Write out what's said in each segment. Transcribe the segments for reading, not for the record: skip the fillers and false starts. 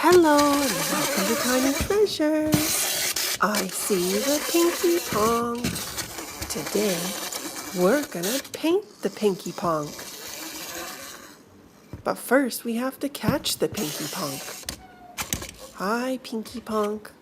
Hello and welcome to Tiny Treasures. I see the Pinky Ponk. Today, we're gonna paint the Pinky Ponk. But first, we have to catch the Pinky Ponk. Hi, Pinky Ponk.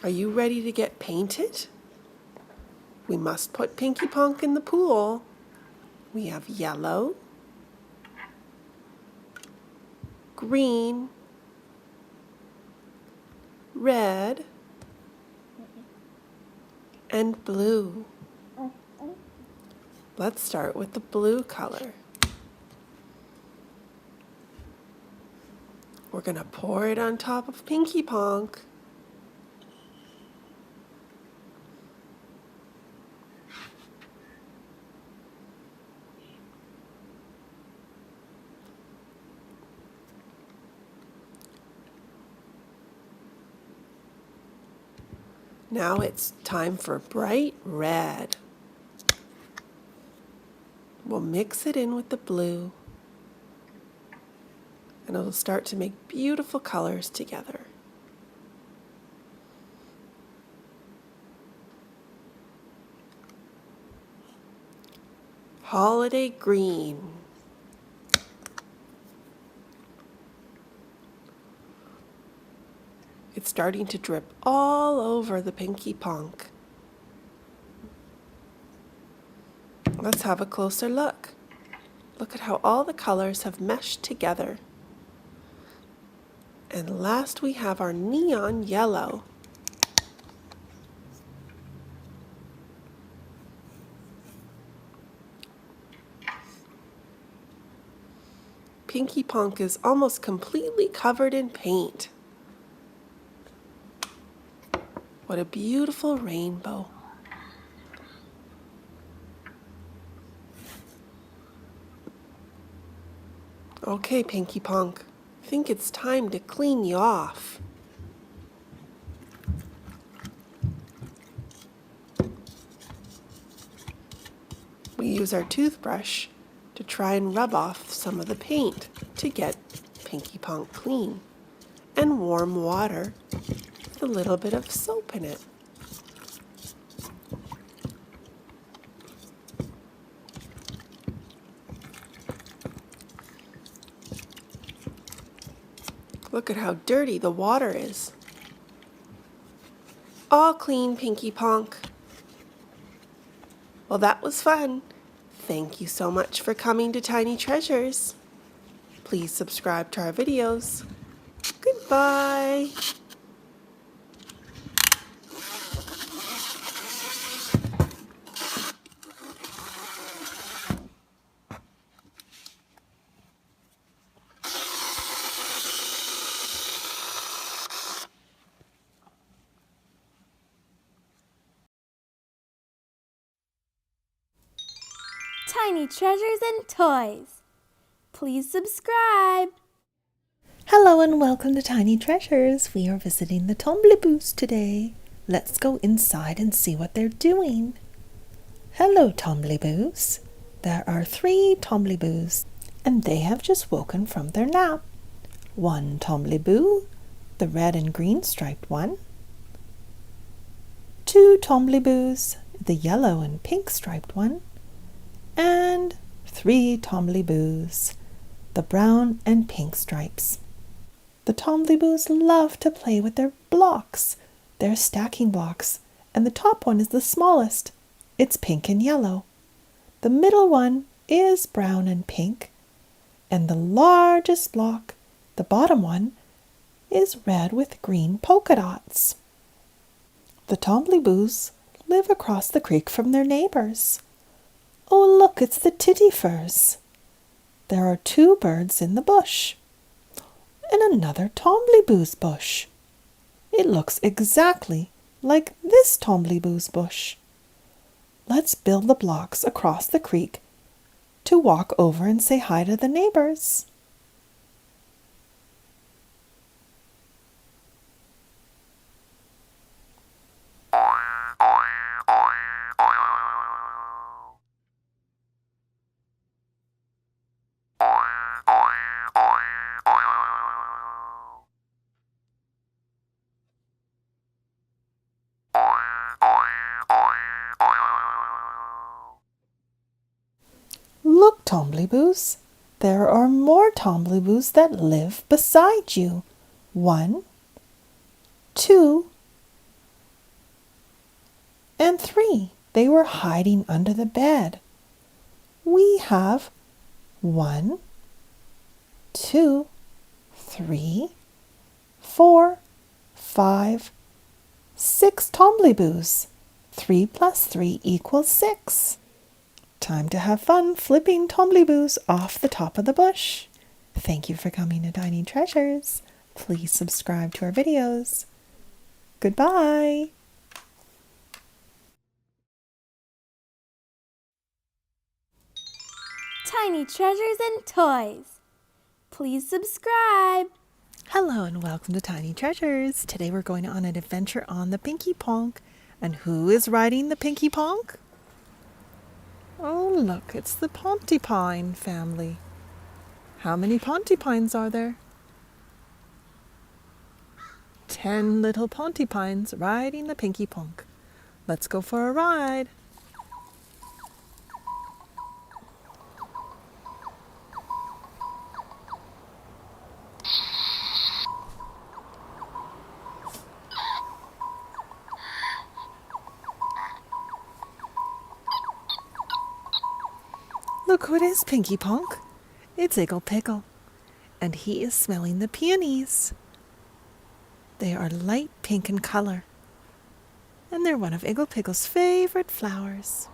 Are you ready to get painted? We must put Pinky Ponk in the pool. We have yellow, green, red, and blue. Let's start with the blue color. We're gonna pour it on top of Pinky Ponk. Now it's time for bright red. We'll mix it in with the blue, and it'll start to make beautiful colors together. Holiday green. It's starting to drip all over the Pinky Ponk. Let's have a closer look. Look at how all the colors have meshed together. And last we have our neon yellow. Pinky Ponk is almost completely covered in paint. What a beautiful rainbow. Okay, Pinky Ponk, I think it's time to clean you off. We use our toothbrush to try and rub off some of the paint to get Pinky Ponk clean, and warm water with a little bit of soap in it. Look at how dirty the water is. All clean, Pinky Ponk. Well, that was fun. Thank you so much for coming to Tiny Treasures. Please subscribe to our videos. Goodbye. Tiny Treasures and Toys. Please subscribe. Hello and welcome to Tiny Treasures. We are visiting the Tombliboos today. Let's go inside and see what they're doing. Hello, Tombliboos. There are 3 Tombliboos, and they have just woken from their nap. 1 Tombliboo, the red and green striped one. 2 Tombliboos, the yellow and pink striped one. And 3 Tombliboos, the brown and pink stripes. The Tombliboos love to play with their blocks. They're stacking blocks, and the top one is the smallest. It's pink and yellow. The middle one is brown and pink, and the largest block, the bottom one, is red with green polka dots. The Tombliboos live across the creek from their neighbors. Oh, look, it's the titty-furs. There are 2 birds in the bush, and another Tombliboos bush. It looks exactly like this Tombliboos bush. Let's build the blocks across the creek to walk over and say hi to the neighbors. Tombliboos. There are more Tombliboos that live beside you. 1, 2, and 3. They were hiding under the bed. We have 1, 2, 3, 4, 5, 6 Tombliboos. 3 plus 3 equals 6. Time to have fun flipping Tombliboos off the top of the bush. Thank you for coming to Tiny Treasures. Please subscribe to our videos. Goodbye. Tiny treasures and toys. Please subscribe. Hello and welcome to Tiny Treasures. Today we're going on an adventure on the Pinky Ponk. And who is riding the Pinky Ponk? Oh, look, it's the Pontypine family. How many Pontypines are there? 10 little Pontypines riding the Pinky Ponk. Let's go for a ride. Look who it is, Pinky Ponk. It's Iggle Piggle, and he is smelling the peonies. They are light pink in color, and they're one of Iggle Piggle's favorite flowers.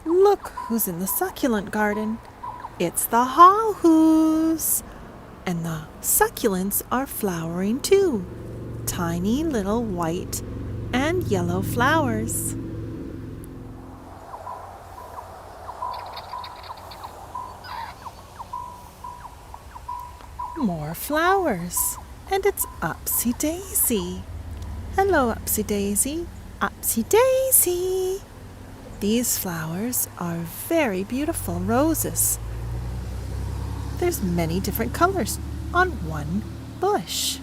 Look who's in the succulent garden. It's the haw-hoos, and the succulents are flowering too. Tiny little white and yellow flowers. More flowers, and it's Upsy Daisy. Hello, Upsy Daisy. Upsy Daisy. These flowers are very beautiful roses. There's many different colors on one bush.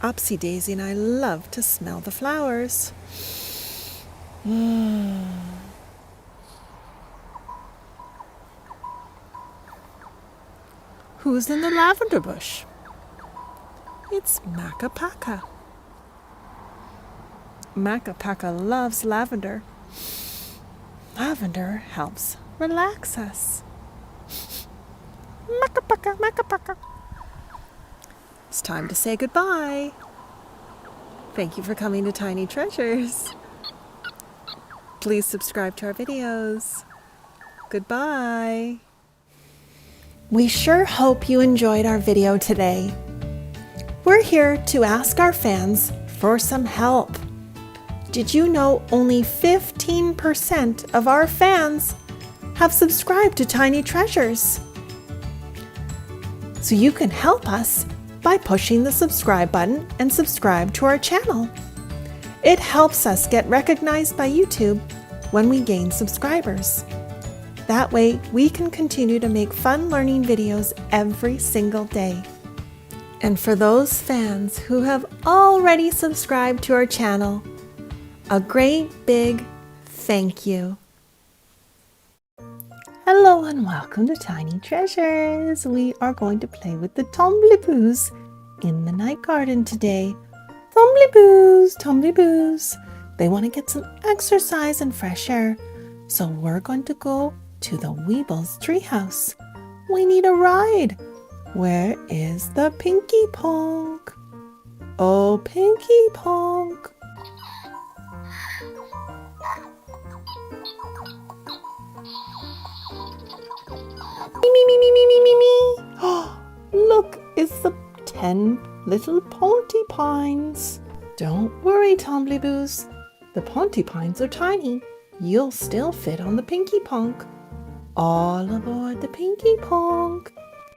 Upsy Daisy and I love to smell the flowers. Who's in the lavender bush? It's Makapaka. Makapaka loves lavender. Lavender helps relax us. Makapaka, Makapaka. It's time to say goodbye. Thank you for coming to Tiny Treasures. Please subscribe to our videos. Goodbye. We sure hope you enjoyed our video today. We're here to ask our fans for some help. Did you know only 15% of our fans have subscribed to Tiny Treasures? So you can help us by pushing the subscribe button and subscribe to our channel. It helps us get recognized by YouTube when we gain subscribers. That way we can continue to make fun learning videos every single day. And for those fans who have already subscribed to our channel, a great big thank you. Hello and welcome to Tiny Treasures. We are going to play with the Tombliboos in the night garden today. Tombliboos, Tombliboos. They want to get some exercise and fresh air. So we're going to go to the Weebles treehouse. We need a ride. Where is the Pinky Ponk? Oh, Pinky Ponk. Me. Oh, look, it's the 10 little Pontypines. Don't worry, Tombliboos. The Pontypines are tiny. You'll still fit on the Pinky Ponk. All aboard the Pinky Ponk.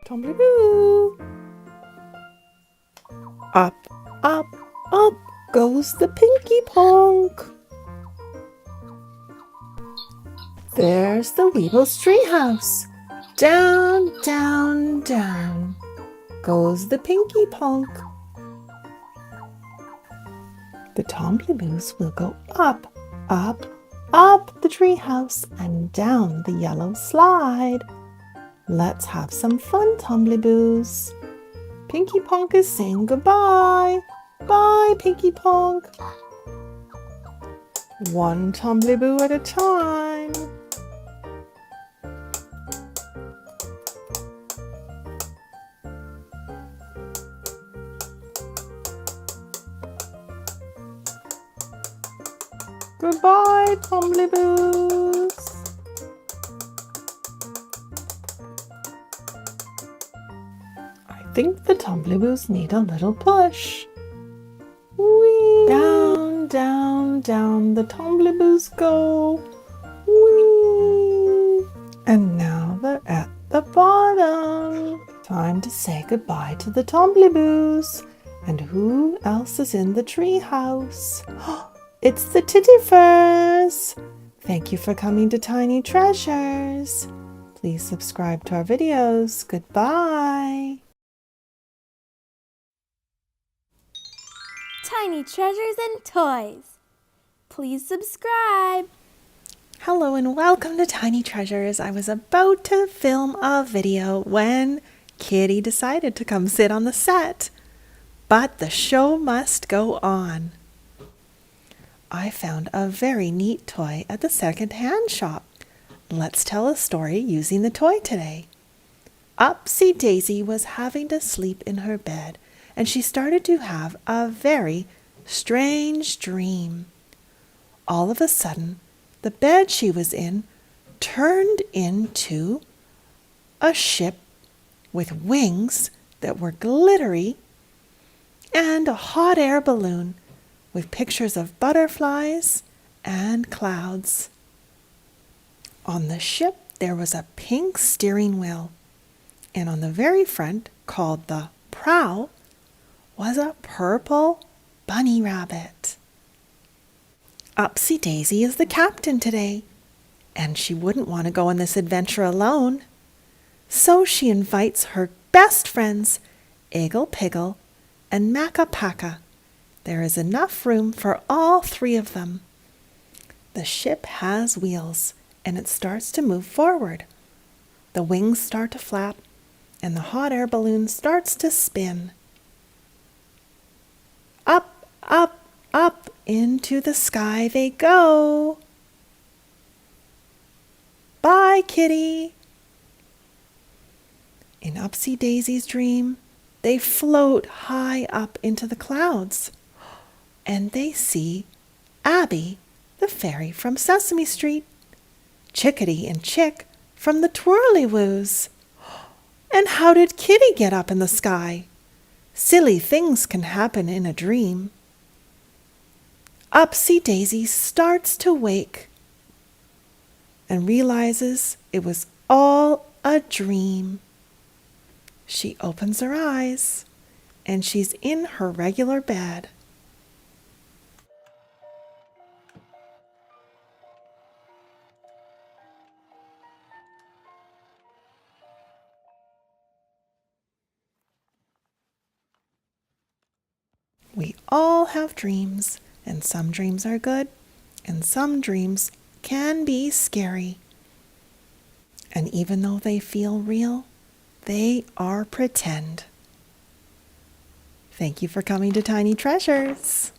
Tombliboo. Up, up, up goes the Pinky Ponk. There's the Weebles treehouse. Down, down, down goes the Pinky Ponk. The Tombliboos will go up, up, up the treehouse and down the yellow slide. Let's have some fun, Tombliboos. Pinky Ponk is saying goodbye. Bye, Pinky Ponk. One Tombliboo at a time. Goodbye, Tombliboos. I think the Tombliboos need a little push. Whee! Down, down, down the Tombliboos go. Whee! And now they're at the bottom. Time to say goodbye to the Tombliboos. And who else is in the treehouse? It's the Tittifers! Thank you for coming to Tiny Treasures. Please subscribe to our videos. Goodbye. Tiny treasures and toys. Please subscribe. Hello and welcome to Tiny Treasures. I was about to film a video when Kitty decided to come sit on the set. But the show must go on. I found a very neat toy at the second-hand shop. Let's tell a story using the toy today. Upsy Daisy was having to sleep in her bed, and she started to have a very strange dream. All of a sudden, the bed she was in turned into a ship with wings that were glittery and a hot air balloon with pictures of butterflies and clouds. On the ship, there was a pink steering wheel, and on the very front, called the prow, was a purple bunny rabbit. Upsy Daisy is the captain today, and she wouldn't want to go on this adventure alone. So she invites her best friends, Iggle, Piggle, and Makka Pakka. There is enough room for all three of them. The ship has wheels, and it starts to move forward. The wings start to flap, and the hot air balloon starts to spin. Up, up, up into the sky they go. Bye, Kitty. In Upsy Daisy's dream, they float high up into the clouds. And they see Abby, the fairy from Sesame Street, Chickadee and Chick from the Twirlywoos. And how did Kitty get up in the sky? Silly things can happen in a dream. Upsy Daisy starts to wake and realizes it was all a dream. She opens her eyes and she's in her regular bed. We all have dreams, and some dreams are good, and some dreams can be scary. And even though they feel real, they are pretend. Thank you for coming to Tiny Treasures.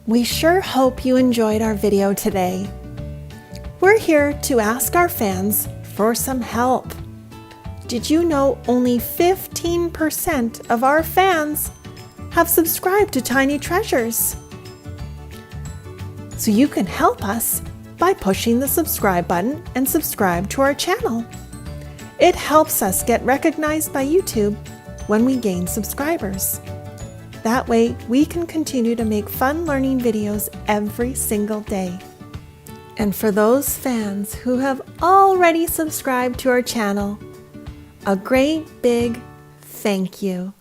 We sure hope you enjoyed our video today. We're here to ask our fans for some help. Did you know only 15% of our fans have subscribed to Tiny Treasures? So you can help us by pushing the subscribe button and subscribe to our channel. It helps us get recognized by YouTube when we gain subscribers. That way we can continue to make fun learning videos every single day. And for those fans who have already subscribed to our channel, a great big thank you.